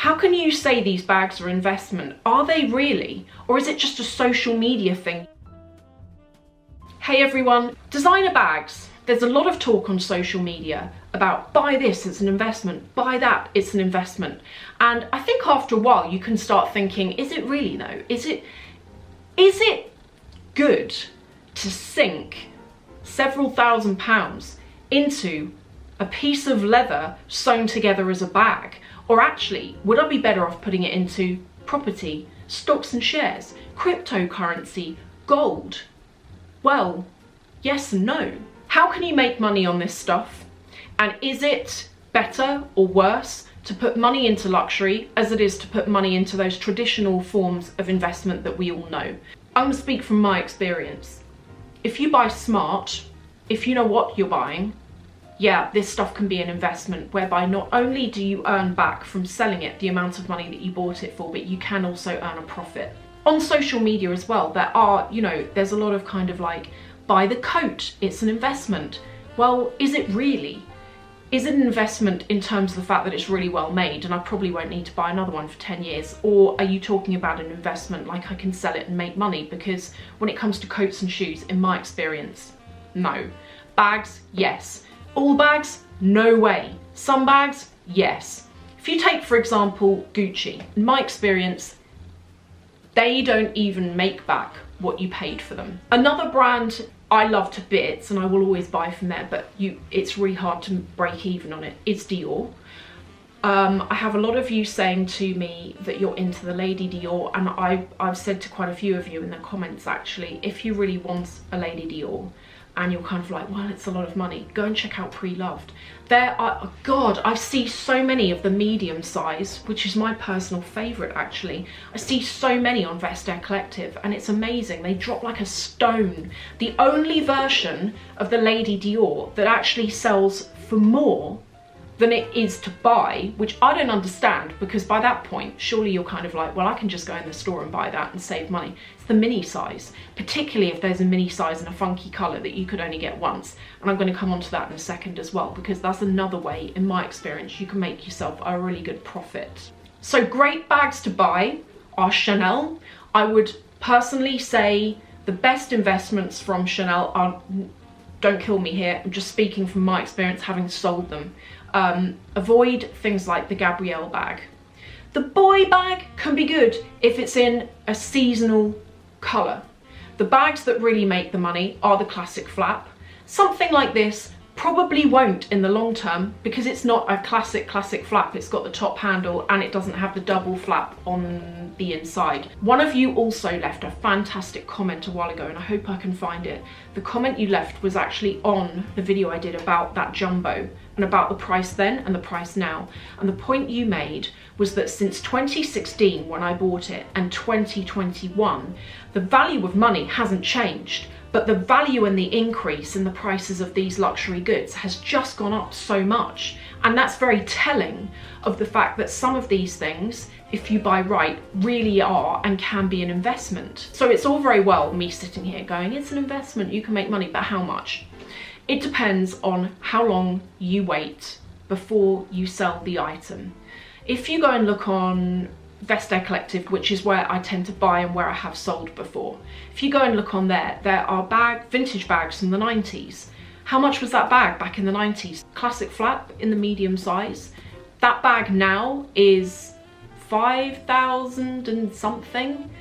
How can you say these bags are investment? Are they really? Or is it just a social media thing? Hey everyone, designer bags. There's a lot of talk on social media about buy this, it's an investment, buy that, it's an investment. And I think after a while you can start thinking, is it really though? Is it good to sink several £1000s into a piece of leather sewn together as a bag? Or actually, would I be better off putting it into property, stocks and shares, cryptocurrency, gold? Well, yes and no. How can you make money on this stuff? And is it better or worse to put money into luxury as it is to put money into those traditional forms of investment that we all know? I'm gonna speak from my experience. If you buy smart, if you know what you're buying, yeah, this stuff can be an investment whereby not only do you earn back from selling it the amount of money that you bought it for, but you can also earn a profit. On social media as well, there are, there's a lot of kind of like, buy the coat, it's an investment. Well, is it really? Is it an investment in terms of the fact that it's really well made and I probably won't need to buy another one for 10 years? Or are you talking about an investment like I can sell it and make money? Because when it comes to coats and shoes, in my experience, no. Bags, yes. All bags, no way. Some bags, yes. If you take, for example, Gucci, in my experience, they don't even make back what you paid for them. Another brand I love to bits, and I will always buy from there, but it's really hard to break even on it, is Dior. I have a lot of you saying to me that you're into the Lady Dior, and I've said to quite a few of you in the comments actually, if you really want a Lady Dior, and you're kind of like, well, it's a lot of money, go and check out Pre-Loved. There are, oh God, I see so many of the medium size, which is my personal favourite actually. I see so many on Vestiaire Collective and it's amazing. They drop like a stone. The only version of the Lady Dior that actually sells for more than it is to buy, which I don't understand, because by that point, surely you're kind of like, well, I can just go in the store and buy that and save money. It's the mini size, particularly if there's a mini size in a funky colour that you could only get once. And I'm going to come on to that in a second as well, because that's another way, in my experience, you can make yourself a really good profit. So great bags to buy are Chanel. I would personally say the best investments from Chanel are, don't kill me here, I'm just speaking from my experience having sold them. Avoid things like the Gabrielle bag. The boy bag can be good if it's in a seasonal colour. The bags that really make the money are the classic flap. Something like this probably won't in the long term because it's not a classic flap. It's got the top handle and it doesn't have the double flap on the inside. One of you also left a fantastic comment a while ago and I hope I can find it. The comment you left was actually on the video I did about that jumbo and about the price then and the price now. And the point you made was that since 2016 when I bought it and 2021, the value of money hasn't changed. But the value and the increase in the prices of these luxury goods has just gone up so much. And that's very telling of the fact that some of these things, if you buy right, really are and can be an investment. So it's all very well me sitting here going, it's an investment, you can make money, but how much? It depends on how long you wait before you sell the item. If you go and look on Vestiaire Collective, which is where I tend to buy and where I have sold before. If you go and look on there, there are vintage bags from the 90s. How much was that bag back in the 90s? Classic flap in the medium size. That bag now is 5,000 and something.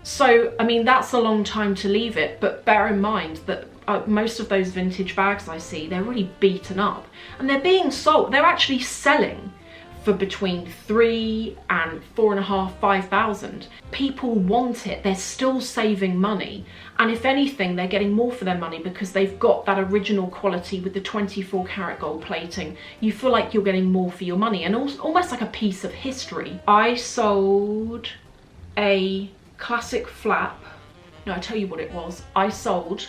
So, I mean, that's a long time to leave it, but bear in mind that most of those vintage bags I see, they're really beaten up and they're being sold, they're actually selling for between 3 and 4,500, 5,000. People want it, they're still saving money. And if anything, they're getting more for their money because they've got that original quality with the 24 karat gold plating. You feel like you're getting more for your money and almost like a piece of history. I sold a classic flap. No, I tell you what it was. I sold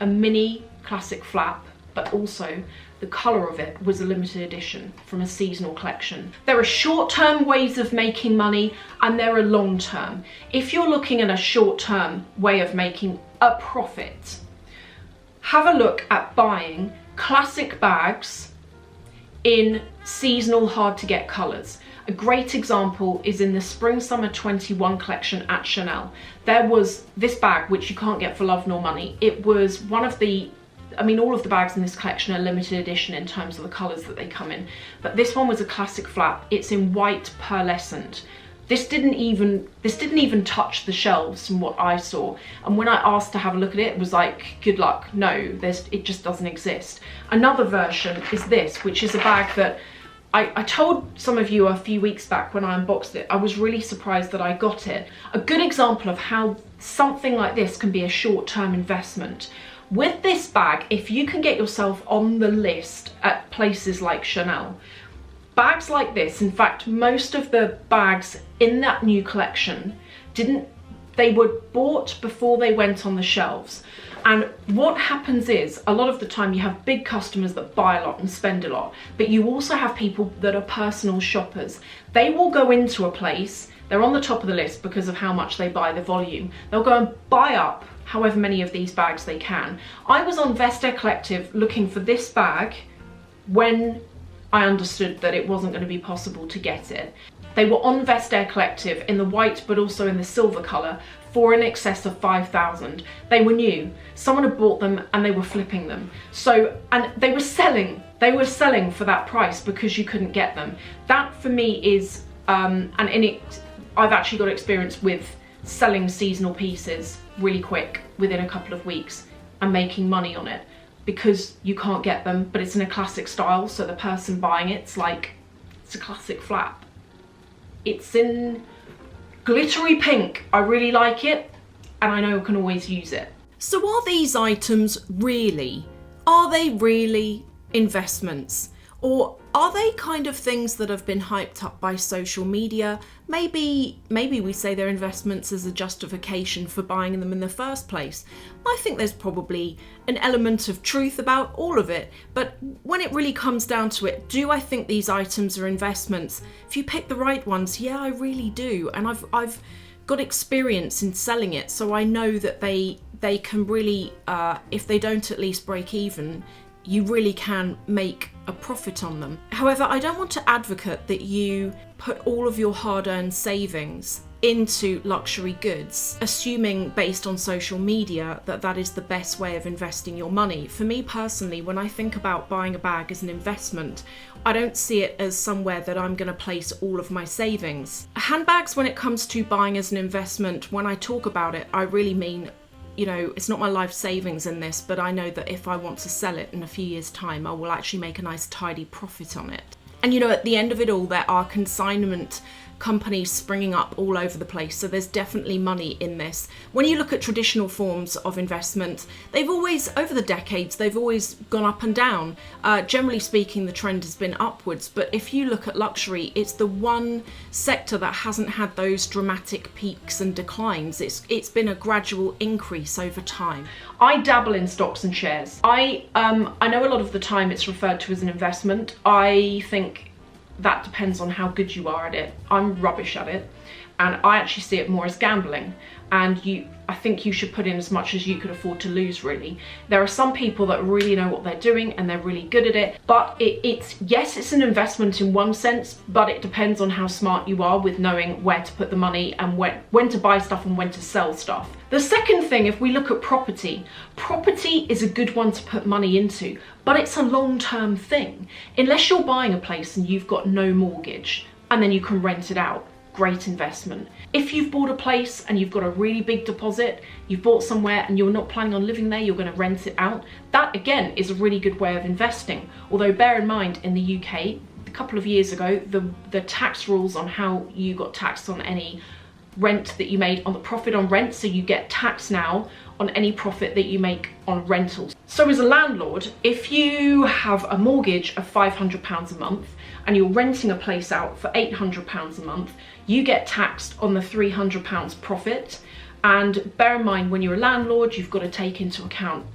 a mini classic flap, but also the colour of it was a limited edition from a seasonal collection. There are short-term ways of making money and there are long-term. If you're looking at a short-term way of making a profit, have a look at buying classic bags in seasonal hard-to-get colours. A great example is in the Spring Summer 21 collection at Chanel. There was this bag, which you can't get for love nor money. It was one of the, I mean, all of the bags in this collection are limited edition in terms of the colours that they come in, but this one was a classic flap. It's in white pearlescent. This didn't even touch the shelves from what I saw. And when I asked to have a look at it, it was like, good luck, no, it just doesn't exist. Another version is this, which is a bag that I told some of you a few weeks back when I unboxed it. I was really surprised that I got it. A good example of how something like this can be a short-term investment. With this bag, if you can get yourself on the list at places like Chanel, bags like this, in fact, most of the bags in that new collection they were bought before they went on the shelves. And what happens is, a lot of the time you have big customers that buy a lot and spend a lot, but you also have people that are personal shoppers. They will go into a place, they're on the top of the list because of how much they buy, the volume. They'll go and buy up however many of these bags they can. I was on Vestiaire Collective looking for this bag when I understood that it wasn't going to be possible to get it. They were on Vestiaire Collective in the white but also in the silver colour for in excess of 5,000. They were new. Someone had bought them and they were flipping them. So, and they were selling for that price because you couldn't get them. That for me is, I've actually got experience with selling seasonal pieces really quick within a couple of weeks and making money on it, because you can't get them, but it's in a classic style, so the person buying it's like, it's a classic flap. It's in glittery pink. I really like it, and I know I can always use it. So are these items really investments? Or are they kind of things that have been hyped up by social media? Maybe we say they're investments as a justification for buying them in the first place. I think there's probably an element of truth about all of it, but when it really comes down to it, do I think these items are investments? If you pick the right ones, yeah, I really do. And I've got experience in selling it, so I know that they can really, if they don't at least break even, you really can make a profit on them. However, I don't want to advocate that you put all of your hard-earned savings into luxury goods, assuming based on social media that that is the best way of investing your money. For me personally, when I think about buying a bag as an investment, I don't see it as somewhere that I'm going to place all of my savings. Handbags, when it comes to buying as an investment, when I talk about it, I really mean, you know, it's not my life savings in this, but I know that if I want to sell it in a few years' time, I will actually make a nice tidy profit on it. And you know, at the end of it all, there are consignment companies springing up all over the place, so there's definitely money in this. When you look at traditional forms of investment, they've always, over the decades, they've always gone up and down. Generally speaking, the trend has been upwards, but if you look at luxury, it's the one sector that hasn't had those dramatic peaks and declines. It's been a gradual increase over time. I dabble in stocks and shares. I know a lot of the time it's referred to as an investment. I think that depends on how good you are at it. I'm rubbish at it, and I actually see it more as gambling. And I think you should put in as much as you could afford to lose, really. There are some people that really know what they're doing and they're really good at it, but yes, it's an investment in one sense, but it depends on how smart you are with knowing where to put the money and when to buy stuff and when to sell stuff. The second thing, if we look at property is a good one to put money into, but it's a long-term thing. Unless you're buying a place and you've got no mortgage and then you can rent it out, great investment. If you've bought a place and you've got a really big deposit, you've bought somewhere and you're not planning on living there, you're going to rent it out, that again is a really good way of investing. Although bear in mind, in the UK, a couple of years ago, the tax rules on how you got taxed on any rent that you made on the profit on rent, so you get taxed now on any profit that you make on rentals. So as a landlord, if you have a mortgage of £500 a month and you're renting a place out for £800 a month, you get taxed on the £300 profit. And bear in mind, when you're a landlord, you've got to take into account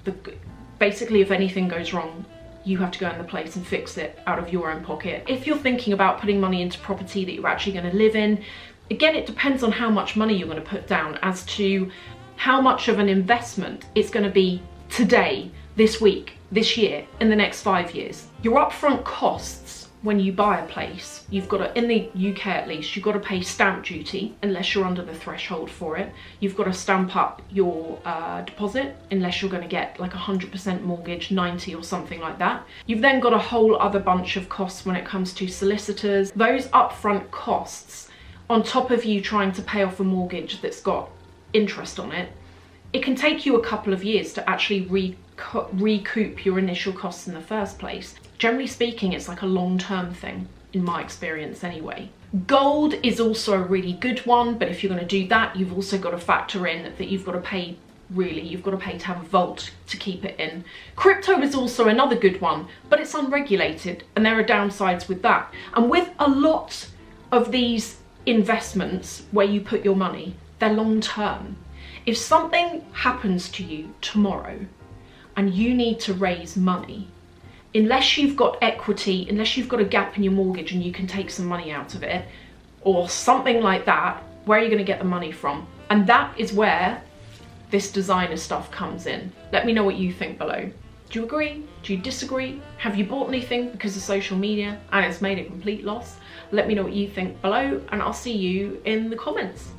basically if anything goes wrong, you have to go in the place and fix it out of your own pocket. If you're thinking about putting money into property that you're actually going to live in, again, it depends on how much money you're going to put down as to how much of an investment it's going to be today, this week, this year, in the next 5 years. Your upfront costs when you buy a place, you've got to, in the UK at least, you've got to pay stamp duty unless you're under the threshold for it. You've got to stamp up your deposit unless you're going to get like 100% mortgage, 90 or something like that. You've then got a whole other bunch of costs when it comes to solicitors. Those upfront costs, on top of you trying to pay off a mortgage that's got interest on it, it can take you a couple of years to actually recoup your initial costs in the first place. Generally speaking, it's like a long-term thing, in my experience anyway. Gold is also a really good one, but if you're going to do that, you've also got to factor in that you've got to pay, you've got to pay to have a vault to keep it in. Crypto is also another good one, but it's unregulated and there are downsides with that. And with a lot of these investments where you put your money, they're long-term. If something happens to you tomorrow and you need to raise money, unless you've got equity, unless you've got a gap in your mortgage and you can take some money out of it, or something like that, where are you going to get the money from? And that is where this designer stuff comes in. Let me know what you think below. Do you agree? Do you disagree? Have you bought anything because of social media and it's made a complete loss? Let me know what you think below, and I'll see you in the comments.